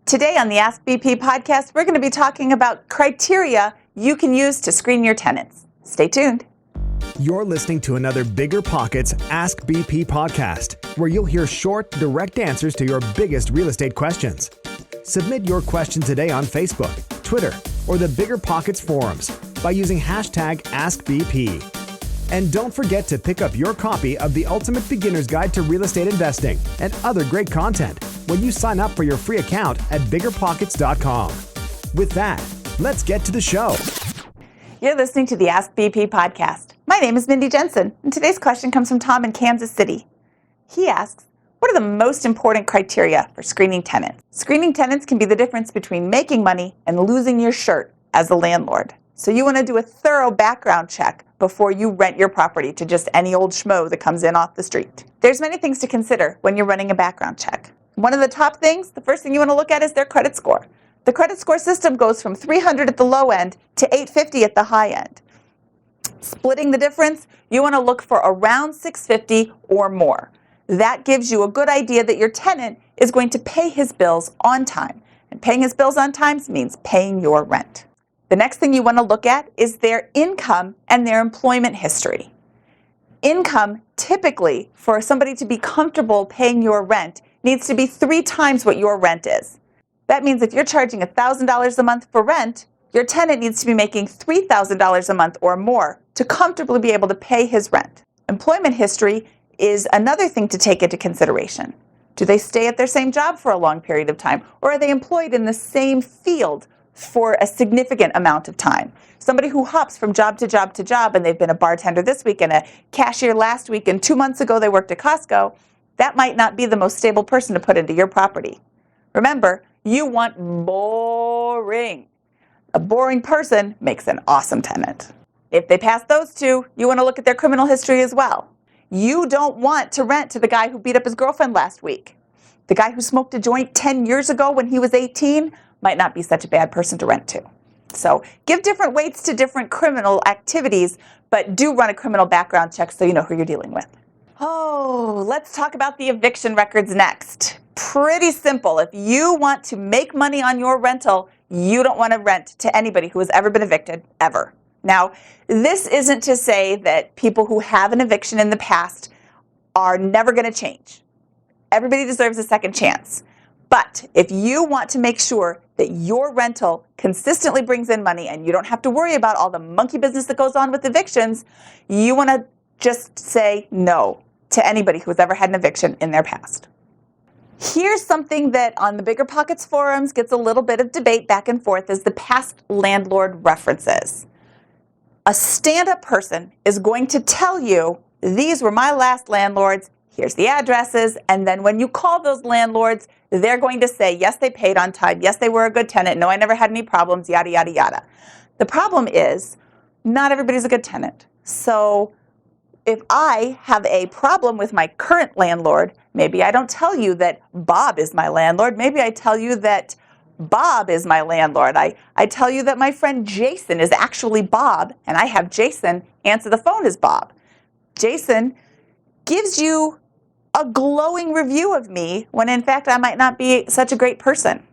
Today on the Ask BP podcast, we're going to be talking about criteria you can use to screen your tenants. Stay tuned. You're listening to another BiggerPockets Ask BP podcast, where you'll hear short, direct answers to your biggest real estate questions. Submit your question today on Facebook, Twitter, or the BiggerPockets forums by using hashtag AskBP. And don't forget to pick up your copy of the Ultimate Beginner's Guide to Real Estate Investing and other great content when you sign up for your free account at BiggerPockets.com. With that, let's get to the show. You're listening to the Ask BP podcast. My name is Mindy Jensen, and today's question comes from Tom in Kansas City. He asks, what are the most important criteria for screening tenants? Screening tenants can be the difference between making money and losing your shirt as a landlord. So you want to do a thorough background check before you rent your property to just any old schmo that comes in off the street. There's many things to consider when you're running a background check. One of the top things, the first thing you want to look at is their credit score. The credit score system goes from 300 at the low end to 850 at the high end. Splitting the difference, you want to look for around 650 or more. That gives you a good idea that your tenant is going to pay his bills on time. And paying his bills on time means paying your rent. The next thing you want to look at is their income and their employment history. Income, typically, for somebody to be comfortable paying your rent, needs to be 3 times what your rent is. That means if you're charging $1,000 a month for rent, your tenant needs to be making $3,000 a month or more to comfortably be able to pay his rent. Employment history is another thing to take into consideration. Do they stay at their same job for a long period of time, or are they employed in the same field for a significant amount of time? Somebody who hops from job to job to job, and they've been a bartender this week and a cashier last week, and 2 months ago they worked at Costco, that might not be the most stable person to put into your property. Remember, you want boring. A boring person makes an awesome tenant. If they pass those two, you want to look at their criminal history as well. You don't want to rent to the guy who beat up his girlfriend last week. The guy who smoked a joint 10 years ago when he was 18 might not be such a bad person to rent to. So give different weights to different criminal activities, but do run a criminal background check so you know who you're dealing with. Oh, let's talk about the eviction records next. Pretty simple. If you want to make money on your rental, you don't want to rent to anybody who has ever been evicted, ever. Now, this isn't to say that people who have an eviction in the past are never going to change. Everybody deserves a second chance. But if you want to make sure that your rental consistently brings in money and you don't have to worry about all the monkey business that goes on with evictions, you want to just say no to anybody who has ever had an eviction in their past. Here's something that on the BiggerPockets forums gets a little bit of debate back and forth is the past landlord references. A stand-up person is going to tell you, these were my last landlords, here's the addresses, and then when you call those landlords, they're going to say, yes, they paid on time, yes, they were a good tenant, no, I never had any problems, yada, yada, yada. The problem is, not everybody's a good tenant. So if I have a problem with my current landlord, maybe I don't tell you that Bob is my landlord, maybe I tell you that Bob is my landlord. I tell you that my friend Jason is actually Bob, and I have Jason answer the phone as Bob. Jason gives you a glowing review of me when in fact I might not be such a great person.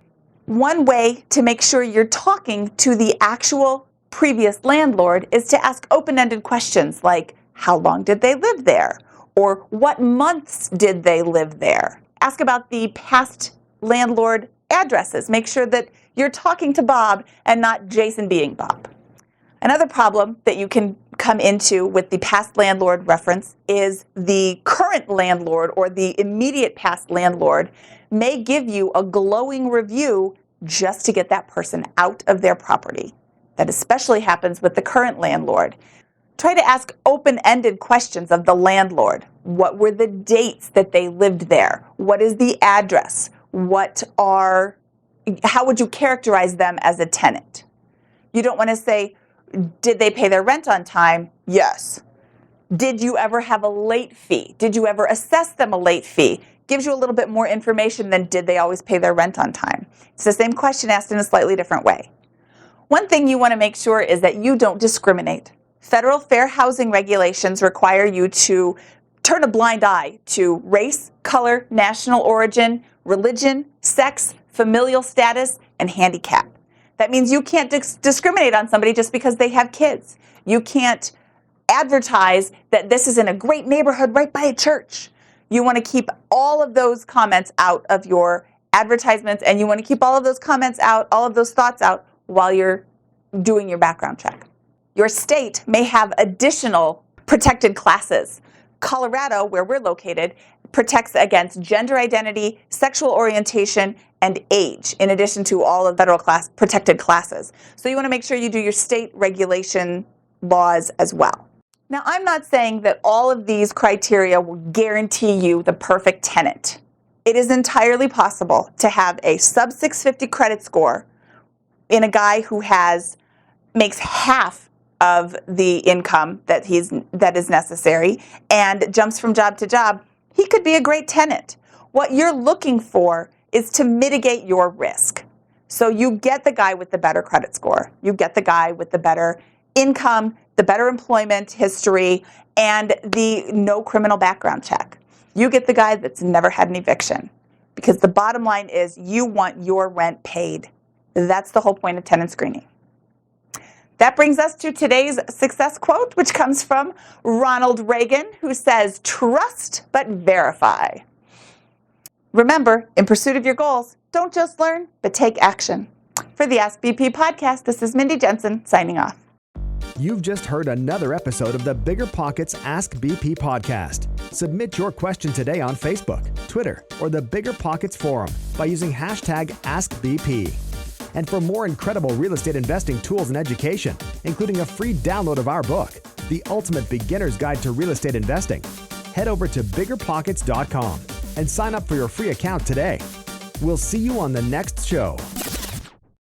One way to make sure you're talking to the actual previous landlord is to ask open-ended questions like, how long did they live there? Or what months did they live there? Ask about the past landlord addresses. Make sure that you're talking to Bob and not Jason being Bob. Another problem that you can come into with the past landlord reference is the current landlord or the immediate past landlord may give you a glowing review just to get that person out of their property. That especially happens with the current landlord. Try to ask open-ended questions of the landlord. What were the dates that they lived there? What is the address? How would you characterize them as a tenant? You don't want to say, did they pay their rent on time? Yes. Did you ever have a late fee? Did you ever assess them a late fee? Gives you a little bit more information than did they always pay their rent on time. It's the same question asked in a slightly different way. One thing you want to make sure is that you don't discriminate. Federal fair housing regulations require you to turn a blind eye to race, color, national origin, religion, sex, familial status, and handicap. That means you can't discriminate on somebody just because they have kids. You can't advertise that this is in a great neighborhood right by a church. You want to keep all of those comments out of your advertisements, and you want to keep all of those comments out, all of those thoughts out while you're doing your background check. Your state may have additional protected classes. Colorado, where we're located, protects against gender identity, sexual orientation, and age, in addition to all of federal protected classes. So you want to make sure you do your state regulation laws as well. Now, I'm not saying that all of these criteria will guarantee you the perfect tenant. It is entirely possible to have a sub 650 credit score in a guy who makes half of the income that is necessary and jumps from job to job. He could be a great tenant. What you're looking for is to mitigate your risk. So you get the guy with the better credit score. You get the guy with the better income, the better employment history, and the no criminal background check. You get the guy that's never had an eviction, because the bottom line is you want your rent paid. That's the whole point of tenant screening. That brings us to today's success quote, which comes from Ronald Reagan, who says, "Trust but verify." Remember, in pursuit of your goals, don't just learn, but take action. For the Ask BP podcast, this is Mindy Jensen signing off. You've just heard another episode of the BiggerPockets Ask BP podcast. Submit your question today on Facebook, Twitter, or the BiggerPockets forum by using hashtag AskBP. And for more incredible real estate investing tools and education, including a free download of our book, The Ultimate Beginner's Guide to Real Estate Investing, head over to BiggerPockets.com and sign up for your free account today. We'll see you on the next show.